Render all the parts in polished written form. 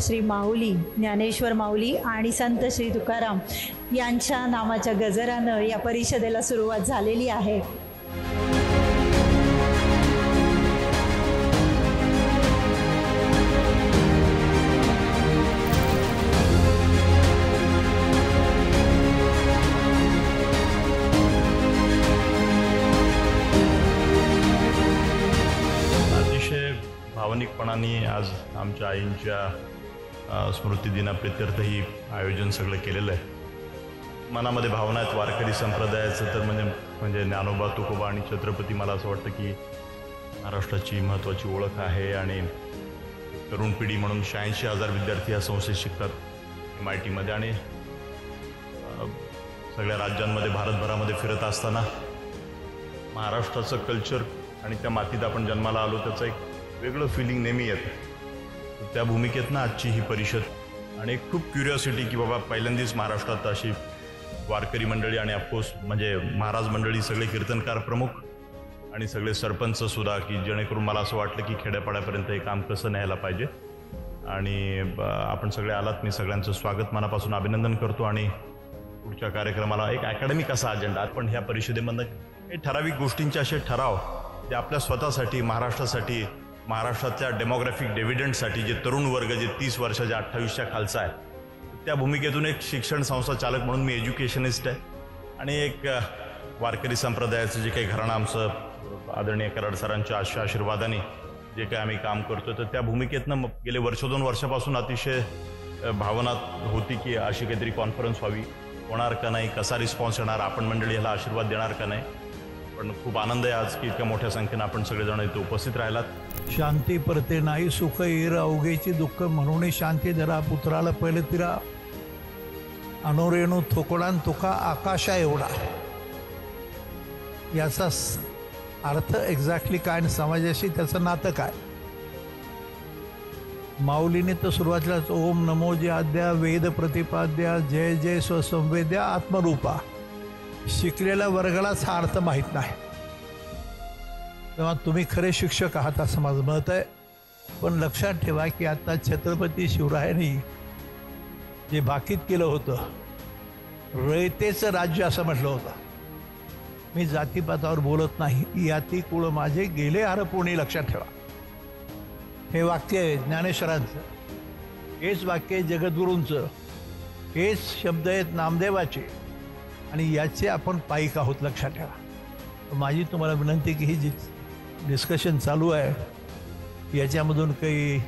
श्री माऊली ज्ञानेश्वर माऊली आणि संत श्री तुकाराम यांच्या नामाच्या गजरानं या परिषदेला सुरुवात झालेली आहे। भावनिकपणाने आज आमच्या आईंच्या स्मृतिदिनाप्रित्यर्थ ही आयोजन सगळं केलेलं आहे। मनामध्ये भावना आहेत वारकरी संप्रदायाचं तर म्हणजे ज्ञानोबा तुकोबा आणि छत्रपती मला असं वाटतं की महाराष्ट्राची महत्त्वाची ओळख आहे। आणि तरुण पिढी म्हणून 86,000 विद्यार्थी या संस्थेत शिकतात MITमध्ये आणि सगळ्या राज्यांमध्ये भारतभरामध्ये फिरत असताना महाराष्ट्राचं कल्चर आणि त्या मातीत आपण जन्माला आलो त्याचं एक वेगळं फिलिंग नेहमी येतं। त्या भूमिकेतनं आजची ही परिषद आणि खूप क्युरिओसिटी की बाबा पहिल्यांदाच महाराष्ट्रात अशी वारकरी मंडळी आणि ऑफकोर्स म्हणजे महाराज मंडळी सगळे कीर्तनकार प्रमुख आणि सगळे सरपंच सुद्धा की जेणेकरून मला असं वाटलं की खेड्यापाड्यापर्यंत हे काम कसं न्यायला पाहिजे आणि आपण सगळे आलात। मी सगळ्यांचं स्वागत मनापासून अभिनंदन करतो आणि पुढच्या कार्यक्रमाला एक अकॅडमिक असा अजेंडा पण ह्या परिषदेमधनं हे ठराविक गोष्टींचे असे ठराव ते आपल्या स्वतःसाठी महाराष्ट्रासाठी महाराष्ट्रातल्या डेमोग्राफिक डिव्हिडंडसाठी जे तरुण वर्ग जे 30 वर्षाच्या 28च्या खालचा आहे त्या भूमिकेतून एक शिक्षण संस्था चालक म्हणून मी एज्युकेशनिस्ट आहे आणि एक वारकरी संप्रदायाचं जे काही घराणं आमचं आदरणीय कराड सरांच्या आशीर्वादाने जे काही आम्ही काम करतो तर त्या भूमिकेतनं गेले वर्ष 2 वर्षापासून अतिशय भावना होती की अशी काहीतरी कॉन्फरन्स व्हावी, होणार का नाही, कसा रिस्पॉन्स येणार, आपण मंडळी ह्याला आशीर्वाद देणार का नाही। पण खूप आनंद आहे आज की इतक्या मोठ्या संख्येनं आपण सगळेजण इथे उपस्थित राहिलात। शांती परते नाही सुख येर अवघेची दुःख म्हणून शांती धरा पुत्राला पहिले तिरा अनोरेणू थोकडान तुका आकाशा एवढा। याचा अर्थ एक्झॅक्टली काय आणि समाजाशी त्याचं नातं काय। माऊलीने तर सुरुवातीलाच ओम नमो जे आद्या वेद प्रतिपाद्या जय जय स्वसंवेद्या आत्मरूपा शिकलेल्या वर्गालाच हा अर्थ माहीत नाही। तेव्हा तुम्ही खरे शिक्षक आहात असं माझं मत आहे। पण लक्षात ठेवा की आता छत्रपती शिवरायांनी जे भाकीत केलं होतं रयतेचं राज्य असं म्हटलं होतं। मी जातीपातावर बोलत नाही, याती कुळ माझे गेले हरपुणे लक्षात ठेवा। हे वाक्य आहे ज्ञानेश्वरांचं, हेच वाक्य आहे जगद्गुरूंचं, हेच शब्द आहेत नामदेवाचे आणि याचे आपण पाईक आहोत लक्षात ठेवा। माझी तुम्हाला विनंती की ही जी डिस्कशन चालू आहे याच्यामधून काही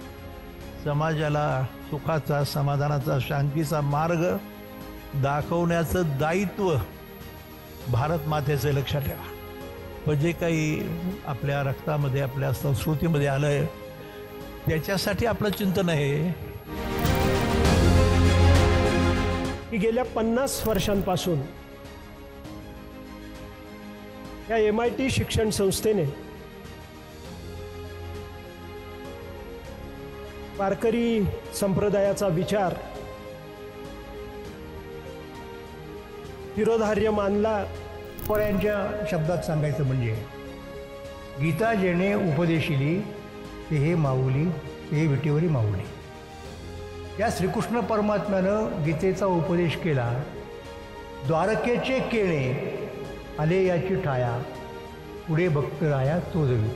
समाजाला सुखाचा समाधानाचा शांतीचा मार्ग दाखवण्याचं दायित्व भारत मातेचं लक्षात ठेवा। पण जे काही आपल्या रक्तामध्ये आपल्या संस्कृतीमध्ये आलं आहे त्याच्यासाठी आपलं चिंतन आहे की गेल्या 50 वर्षांपासून या MIT शिक्षण संस्थेने वारकरी संप्रदायाचा विचार शिरोधार्य मानला। पोरांच्या शब्दात सांगायचं म्हणजे गीता जेणे उपदेशिली ते हे माऊली ते विटेवरी माऊली। या श्रीकृष्ण परमात्म्यानं गीतेचा उपदेश केला। द्वारकेचे केणे आले याची ठाया पुढे भक्त राया तो जवित।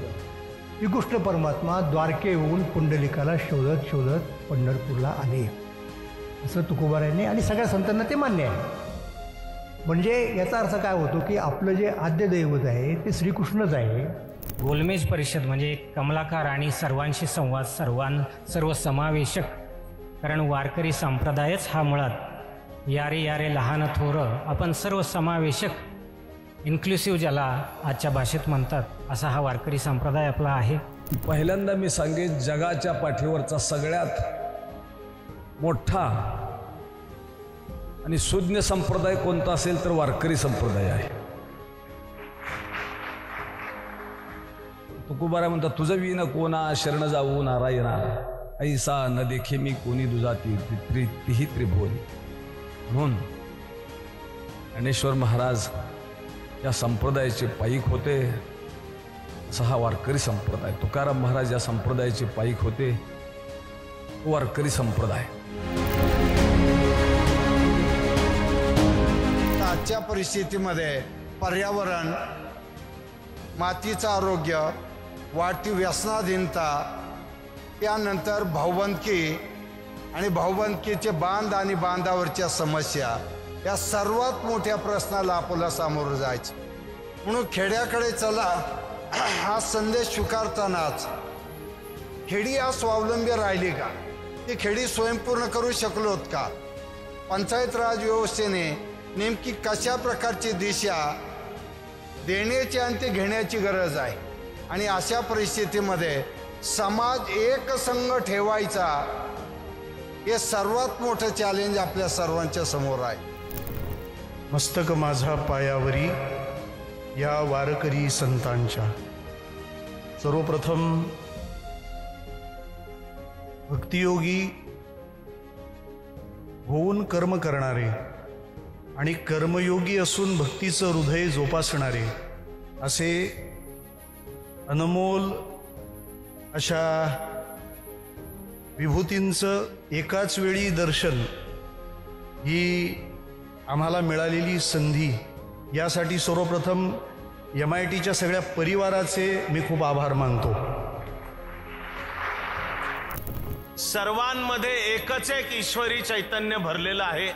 श्रीकृष्ण परमात्मा द्वारके येऊन पुंडलिकाला शोधत शोधत पंढरपूरला आले असं तुकोबारायांनी आणि सगळ्या संतांना ते मान्य आहे। म्हणजे याचा अर्थ काय होतो की आपलं जे आद्य दैवत आहे ते श्रीकृष्णच आहे। गोलमेज परिषद म्हणजे कमलाकार आणि सर्वांशी संवाद सर्व समावेशक, कारण वारकरी संप्रदायच हा मुळात यारे यारे लहान थोरं आपण सर्व समावेशक इन्क्लुसिव्ह ज्याला आजच्या भाषेत म्हणतात असा हा वारकरी संप्रदाय आपला आहे। पहिल्यांदा मी सांगेन जगाच्या पाठीवरचा सगळ्यात मोठा आणि सुज्ञ संप्रदाय कोणता असेल तर वारकरी संप्रदाय आहे। तुकोबारा म्हणतात तुझं विन कोणा शरण जाऊ नारायणा ऐसा न देखे मी कोणी दुजाती तिही त्रिभुवनी। म्हणून ज्ञानेश्वर महाराज या संप्रदायाचे पाईक होते, असा हा वारकरी संप्रदाय। तुकाराम महाराज या संप्रदायाचे पाईक होते, वारकरी संप्रदाय. आजच्या परिस्थितीमध्ये पर्यावरण, मातीचं आरोग्य, वाढती व्यसनाधीनता, त्यानंतर भाऊबंदकी आणि भाऊबंदकीचे बांध आणि बांधावरच्या समस्या, या सर्वात मोठ्या प्रश्नाला आपल्याला सामोरं जायचं. म्हणून खेड्याकडे चला हा संदेश स्वीकारतानाच खेडी आज स्वावलंबी राहिली का, ती खेडी स्वयंपूर्ण करू शकलोत का, पंचायत राज व्यवस्थेने नेमकी कशा प्रकारची दिशा देण्याची आणि ते घेण्याची गरज आहे. आणि अशा परिस्थितीमध्ये समाज एकसंघ ठेवायचा हे सर्वात मोठं चॅलेंज आपल्या सर्वांच्या समोर आहे. मस्तक माझा पायावरी या वारकरी संतांच्या. सर्वप्रथम भक्तियोगी होऊन कर्म करणारे आणि कर्मयोगी असून भक्तीचं हृदय जोपासणारे असे अनमोल अशा विभूतींचं एकाच वेळी दर्शन ही आम्हाला मिळालेली संधी, यासाठी सर्वप्रथम MITच्या सगळ्या परिवाराचे मी खूप आभार मानतो. सर्वांमध्ये एकच एक ईश्वरी चैतन्य भरलेलं आहे.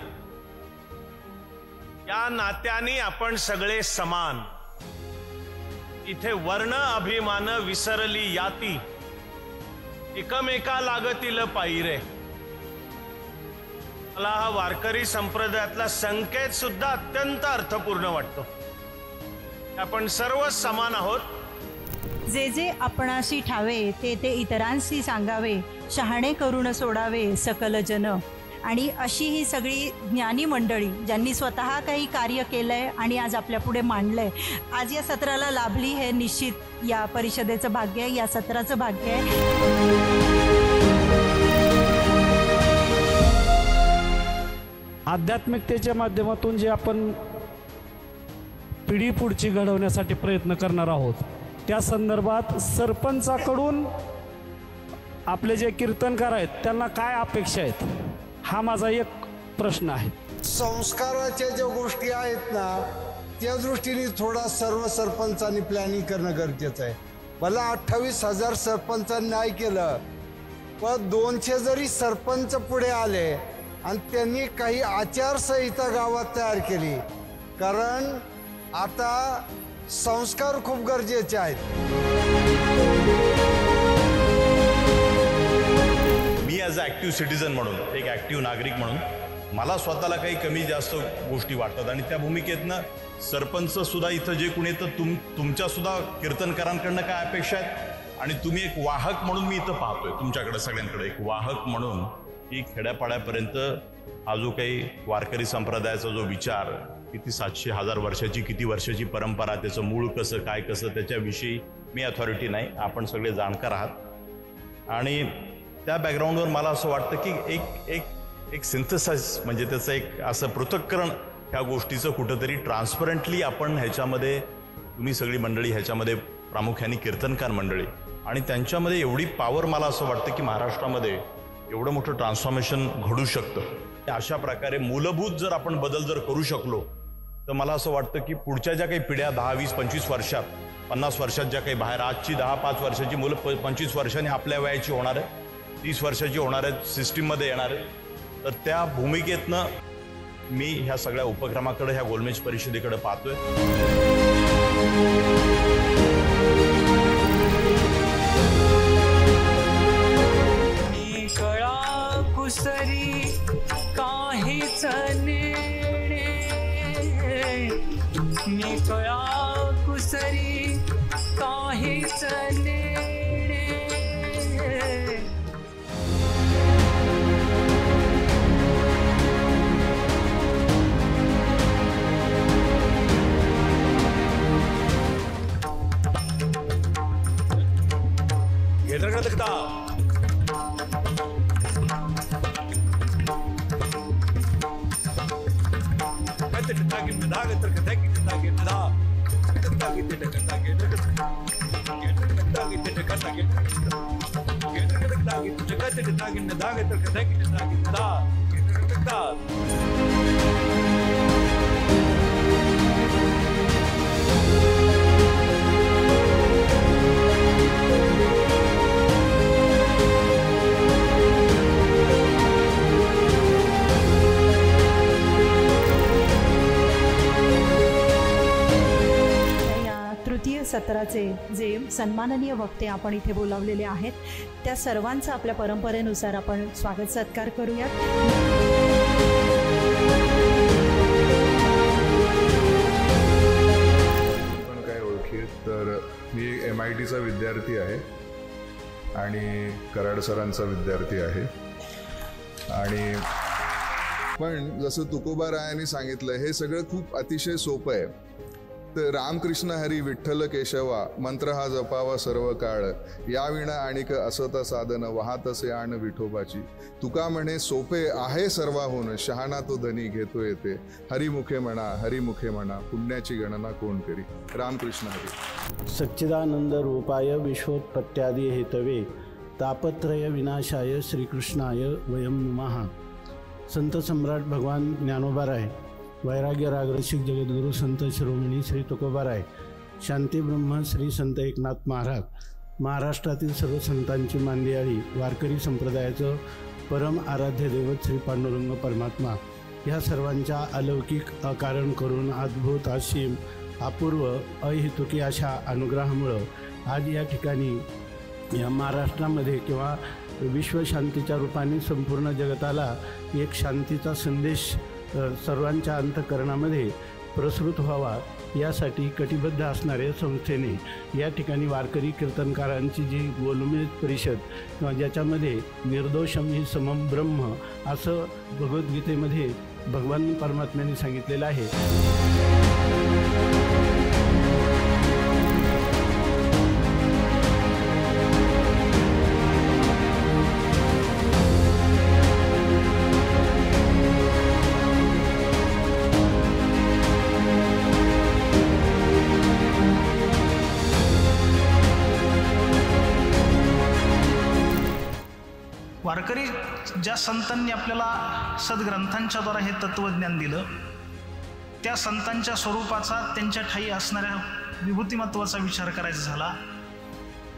या नात्याने आपण सगळे समान. इथे वर्ण अभिमान विसरली याती, एकमेका लागतील पायरे. मला हा वारकरी संप्रदायातला संकेत सुद्धा अत्यंत अर्थपूर्ण वाटतो. आपण सर्व समान आहोत. जे जे आपणाशी ठावे ते ते इतरांशी सांगावे, शहाणे करून सोडावे सकल जन. आणि अशी ही सगळी ज्ञानी मंडळी ज्यांनी स्वतः काही कार्य केलंय आणि आज आपल्या पुढे मांडलंय, आज या सत्राला लाभली हे निश्चित या परिषदेचं भाग्य आहे, या सत्राचं भाग्य आहे. आध्यात्मिकतेच्या माध्यमातून जे आपण पिढी पुढची घडवण्यासाठी प्रयत्न करणार आहोत, त्या संदर्भात सरपंचाकडून आपले जे कीर्तनकार आहेत त्यांना काय अपेक्षा आहेत, हा माझा एक प्रश्न आहे. संस्काराच्या ज्या गोष्टी आहेत ना, त्या दृष्टीने थोडा सर्व सरपंचांनी प्लॅनिंग करणं गरजेचं आहे. मला 28,000 सरपंचांनी नाही केलं, पण 200 जरी सरपंच पुढे आले आणि त्यांनी काही आचारसंहिता गावात तयार केली, कारण आता संस्कार खूप गरजेचे आहेत. मी ॲज अ ॲक्टिव्ह सिटिझन म्हणून, एक ॲक्टिव्ह नागरिक म्हणून मला स्वतःला काही कमी जास्त गोष्टी वाटतात. आणि त्या भूमिकेतनं सरपंच सुद्धा इथं जे कोणी येतं, तुमच्यासुद्धा कीर्तनकारांकडनं काय अपेक्षा आहेत, आणि तुम्ही एक वाहक म्हणून मी इथं पाहतोय तुमच्याकडे सगळ्यांकडे, एक वाहक म्हणून की खेड्यापाड्यापर्यंत हा जो काही वारकरी संप्रदायाचा जो विचार, किती 700-1000 वर्षाची, किती वर्षाची परंपरा, त्याचं मूळ कसं काय कसं, त्याच्याविषयी मी अथॉरिटी नाही, आपण सगळे जाणकार आहात. आणि त्या बॅकग्राऊंडवर मला असं वाटतं की एक सिंथेसाइज, म्हणजे त्याचं एक असं पृथक्करण ह्या गोष्टीचं कुठंतरी ट्रान्सपरंटली आपण ह्याच्यामध्ये, तुम्ही सगळी मंडळी ह्याच्यामध्ये, प्रामुख्याने कीर्तनकार मंडळी, आणि त्यांच्यामध्ये एवढी पॉवर, मला असं वाटतं की महाराष्ट्रामध्ये एवढं मोठं ट्रान्सफॉर्मेशन घडू शकतं. अशा प्रकारे मूलभूत जर आपण बदल जर करू शकलो, तर मला असं वाटतं की पुढच्या ज्या काही पिढ्या 10, 20, 25 वर्षात, 50 वर्षात ज्या काही बाहेर, आजची 10-5 वर्षाची मुलं 25 वर्षांनी आपल्या वयाची होणार आहे, 30 वर्षाची होणार आहेत, सिस्टीममध्ये येणार आहे. तर त्या भूमिकेतनं मी ह्या सगळ्या उपक्रमाकडे, ह्या गोलमेज परिषदेकडे पाहतोय. कुसरी काहीच नेणे, मी कळा कुसरी काहीच नेणे. सत्राचे जे सन्माननीय वक्ते आपण इथे बोलावलेले आहेत त्या सर्वांचं आपल्या परंपरेनुसार आपण स्वागत सत्कार करूयात. पण काय ओळखीत तर मी MITचा विद्यार्थी आहे आणि कराड सरांचा विद्यार्थी आहे. आणि पण जसं तुकोबारायांनी सांगितलं हे सगळं खूप अतिशय सोपं आहे. तर रामकृष्ण हरी विठ्ठल केशवा मंत्र हा जपावा सर्व काळ या विणा आणिक असत साधन वाहतसे आण विठोबाची. तुका म्हणे सोपे आहे सर्वाहून शहाणा तो धनी घेतो येते. हरिमुखे म्हणा पुण्याची गणना कोण करी. रामकृष्ण हरी. सच्चिदानंद रूपाय विश्वोत्पत्त्यादि हेतवे तापत्रय विनाशाय श्रीकृष्णाय वयं नमः. संत सम्राट भगवान ज्ञानोबाराय, वैराग्य रागरसिक जगद्गुरु संत शिरोमणी श्री तुकोबाराय, शांती ब्रह्म श्री संत एकनाथ महाराज, महाराष्ट्रातील सर्व संतांची मांदियाळी, वारकरी संप्रदायाचं परम आराध्य दैवत श्री पांडुरंग परमात्मा ह्या सर्वांच्या अलौकिक अकारण करून अद्भुत असीम अपूर्व अहेतुकी अशा अनुग्रहामुळं आज या ठिकाणी या महाराष्ट्रामध्ये किंवा विश्वशांतीच्या रूपाने संपूर्ण जगताला एक शांतीचा संदेश सर्वांच्या अंतःकरणामध्ये प्रसृत व्हावा यासाठी कटिबद्ध असणाऱ्या संस्थेने या ठिकाणी वारकरी कीर्तनकारांची जी गोलमेज परिषद किंवा ज्याच्यामध्ये निर्दोषम ही समम ब्रह्म असं भगवद्गीतेमध्ये भगवान परमात्म्याने सांगितलेलं आहे. वारकरी ज्या संतांनी आपल्याला सद्ग्रंथांच्या द्वारा हे तत्त्वज्ञान दिलं त्या संतांच्या स्वरूपाचा त्यांच्या ठायी असणाऱ्या विभूतिमत्वाचा विचार करायचा झाला.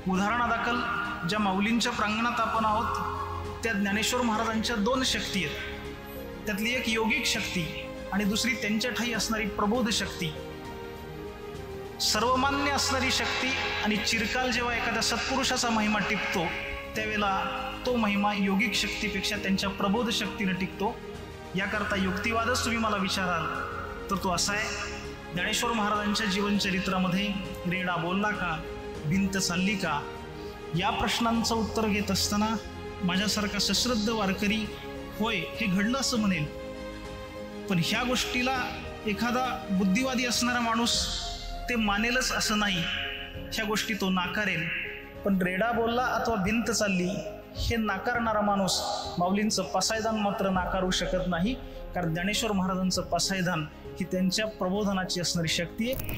उदाहरणादाखल ज्या माऊलींच्या प्रांगणात आपण आहोत त्या ज्ञानेश्वर महाराजांच्या 2 शक्ती आहेत. त्यातली एक योगिक शक्ती आणि दुसरी त्यांच्या ठायी असणारी प्रबोध शक्ती. सर्वमान्य असणारी शक्ती आणि चिरकाल जेव्हा एखाद्या सत्पुरुषाचा महिमा टिकतो त्यावेळेला तो महिमा योगिक शक्तीपेक्षा त्यांच्या प्रबोध शक्तीने टिकतो. याकरता युक्तिवादच तुम्ही मला विचाराल तर तो असा आहे, ज्ञानेश्वर महाराजांच्या जीवनचरित्रामध्ये रेडा बोलला का, भिंत चालली का, या प्रश्नांचं उत्तर घेत असताना माझ्यासारखा सश्रद्ध वारकरी होय हे घडलं असं म्हणेल. पण ह्या गोष्टीला एखादा बुद्धिवादी असणारा माणूस ते मानेलच असं नाही, ह्या गोष्टी तो नाकारेल. पण रेडा बोलला अथवा भिंत चालली हे नाकारणारा माणूस माऊलींचं पसायदान मात्र नाकारू शकत नाही, कारण ज्ञानेश्वर महाराजांचं पसायदान ही त्यांच्या प्रबोधनाची असणारी शक्ती आहे.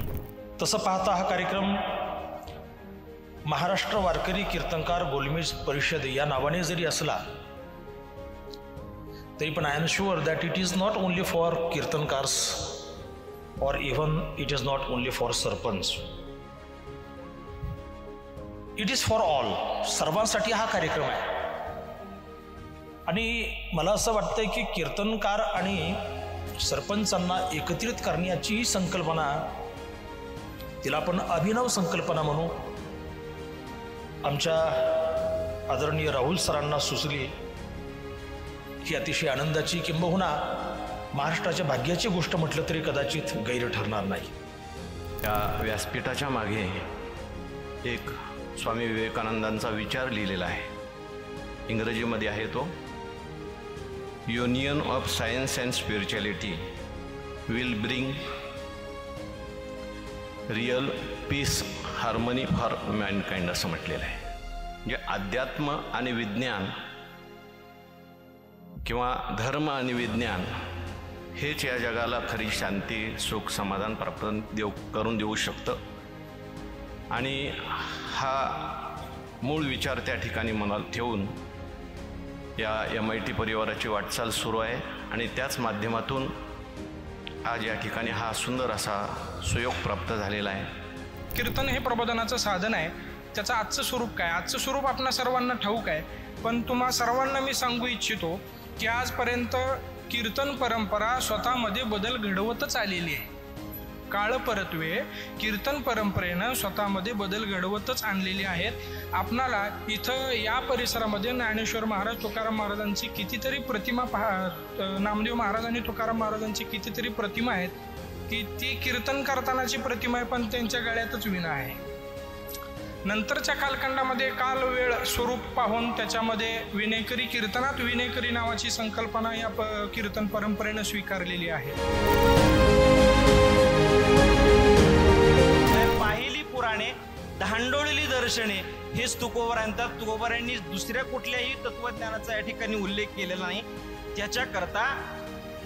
तसं पाहता हा कार्यक्रम महाराष्ट्र वारकरी कीर्तनकार गोलमेज परिषद या नावाने जरी असला तरी पण I am sure that it is not only for kirtankars or even it is not only for sarpanch, it is for all. सर्वांसाठी हा कार्यक्रम आहे. आणि मला असं वाटतंय की कीर्तनकार आणि सरपंचांना एकत्रित करण्याची ही संकल्पना, तिला आपण अभिनव संकल्पना म्हणू, आमच्या आदरणीय राहुल सरांना सुचली ही अतिशय आनंदाची किंबहुना महाराष्ट्राच्या भाग्याची गोष्ट म्हटलं तरी कदाचित गैर ठरणार नाही. या व्यासपीठाच्या मागे एक स्वामी विवेकानंदांचा विचार लिहिलेला आहे. इंग्रजीमध्ये आहे तो, union of science and spirituality will bring real piece harmony for Mankind असं म्हटलेलं आहे. म्हणजे अध्यात्म आणि विज्ञान किंवा धर्म आणि विज्ञान हेच या जगाला खरी शांती, सुख, समाधान प्राप्त करून देऊ शकतं. आणि हा मूळ विचार त्या ठिकाणी मनात ठेवून या MIT परिवाराची वाटचाल सुरू आहे. आणि त्याच माध्यमातून आज या ठिकाणी हा सुंदर असा सुयोग प्राप्त झालेला आहे. कीर्तन हे प्रबोधनाचं साधन आहे. त्याचं आजचं स्वरूप काय? आजचं स्वरूप आपणा सर्वांना ठाऊक आहे. पण तुम्हा सर्वांना मी सांगू इच्छितो की आजपर्यंत कीर्तन परंपरा स्वतःमध्ये बदल घडवतच आलेली आहे. काळ परत्वे कीर्तन परंपरेनं स्वतःमध्ये बदल घडवतच आणलेले आहेत. आपणाला इथं या परिसरामध्ये ज्ञानेश्वर महाराज, तुकाराम महाराजांची कितीतरी प्रतिमा नामदेव महाराज आणि तुकाराम महाराजांची कितीतरी प्रतिमा आहेत की ती कीर्तन करतानाची प्रतिमा आहे, पण त्यांच्या गळ्यातच विणा आहे. नंतरच्या कालखंडामध्ये काल वेळ स्वरूप पाहून त्याच्यामध्ये विनेकरी, कीर्तनात विनेकरी नावाची संकल्पना या कीर्तन परंपरेनं स्वीकारलेली आहे. पाहिली पुराणे, धांडोळली दर्शने हेच तुकोबर आणतात. तुकोबारांनी दुसऱ्या कुठल्याही तत्वज्ञानाचा या ठिकाणी उल्लेख केलेला नाही. त्याच्याकरता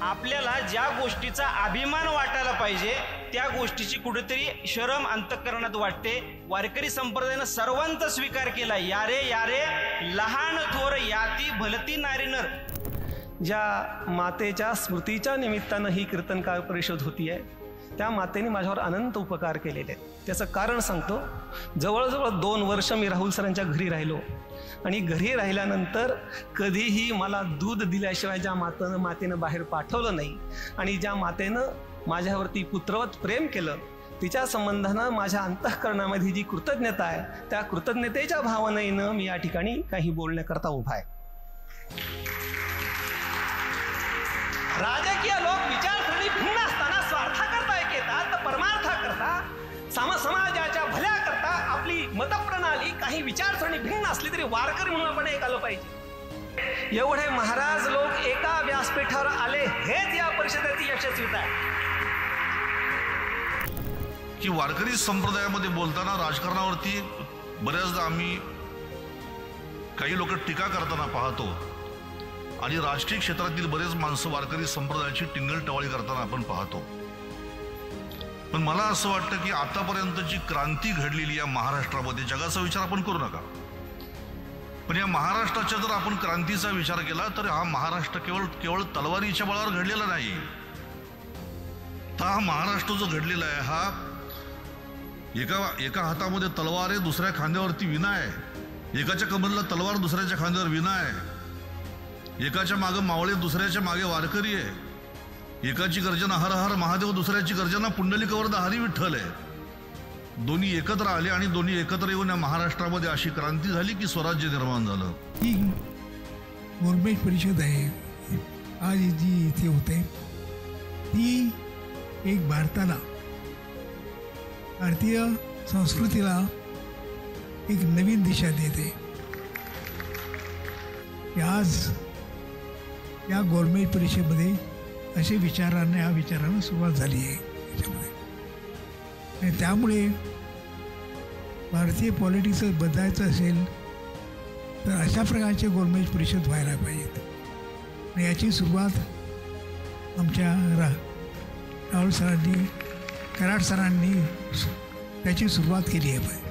आपल्याला ज्या गोष्टीचा अभिमान वाटायला पाहिजे त्या गोष्टीची कुठेतरी शरम अंतःकरणात वाटते. वारकरी संप्रदायानं सर्वांचा स्वीकार केला. यारे यारे लहान थोर याती भलती नारी नर. ज्या मातेच्या स्मृतीच्या निमित्तानं ही कीर्तनकार परिषद होती आहे, त्या मातेने माझ्यावर अनंत उपकार केलेले आहेत. त्याचं कारण सांगतो. जवळजवळ 2 वर्ष मी राहुल सरांच्या घरी राहिलो आणि घरी राहिल्यानंतर कधीही मला दूध दिल्याशिवाय ज्या मातेनं बाहेर पाठवलं नाही आणि ज्या मातेनं माझ्यावरती पुत्रवत प्रेम केलं, तिच्या संबंधानं माझ्या अंतःकरणामध्ये जी कृतज्ञता आहे, त्या कृतज्ञतेच्या भावनेनं मी या ठिकाणी काही बोलण्याकरता उभा आहे. राजकीय लोक विचारसरणी भिन्न असताना स्वार्थाकरता एक येतात, तर परमार्थाकरता समाजाच्या भल्याकरता आपली मतप्रणाली काही विचारसरणी भिन्न असली तरी वारकरी म्हणून आपण एक आलं पाहिजे. एवढे महाराज लोक एका व्यासपीठावर आले हेच या परिषदेची यशस्वीता आहे. की वारकरी संप्रदायामध्ये बोलताना राजकारणावरती बऱ्याचदा आम्ही काही लोक टीका करताना पाहतो आणि राजकीय क्षेत्रातील बरेच माणसं वारकरी संप्रदायाची टिंगलटवाळी करताना आपण पाहतो. पण मला असं वाटतं की आतापर्यंतची क्रांती घडलेली या महाराष्ट्रामध्ये, जगाचा विचार आपण करू नका, पण या महाराष्ट्राच्या जर आपण क्रांतीचा विचार केला तर हा महाराष्ट्र केवळ तलवारीच्या बळावर घडलेला नाही. तर हा महाराष्ट्र जो घडलेला आहे हा एका हातामध्ये तलवार आहे, दुसऱ्या खांद्यावरती विणा आहे. एकाच्या कमरला तलवार, दुसऱ्याच्या खांद्यावर विणा आहे. एकाच्या मागे मावळे, दुसऱ्याच्या मागे वारकरी आहे. एकाची गर्जना हर हर महादेव, दुसऱ्याची गर्जना पुंडलिकवरदा हरी विठ्ठल आहे. दोन्ही एकत्र आले आणि दोन्ही एकत्र येऊन या महाराष्ट्रामध्ये अशी क्रांती झाली की स्वराज्य निर्माण झालं. ही गव्हर्नमेंट परिषद आहे आज जी इथे होते, ती एक भारतीय संस्कृतीला एक नवीन दिशा देते. आज या गव्हर्नमेंट परिषदेमध्ये असे विचारानं सुरुवात झाली आहे त्याच्यामध्ये. आणि त्यामुळे भारतीय पॉलिटिक्स बदलायचं असेल तर अशा प्रकारचे गव्हर्नमेंट परिषद व्हायला पाहिजेत. आणि याची सुरुवात आमच्या राहुल सरांनी, कराड सरांनी त्याची सुरुवात केली आहे.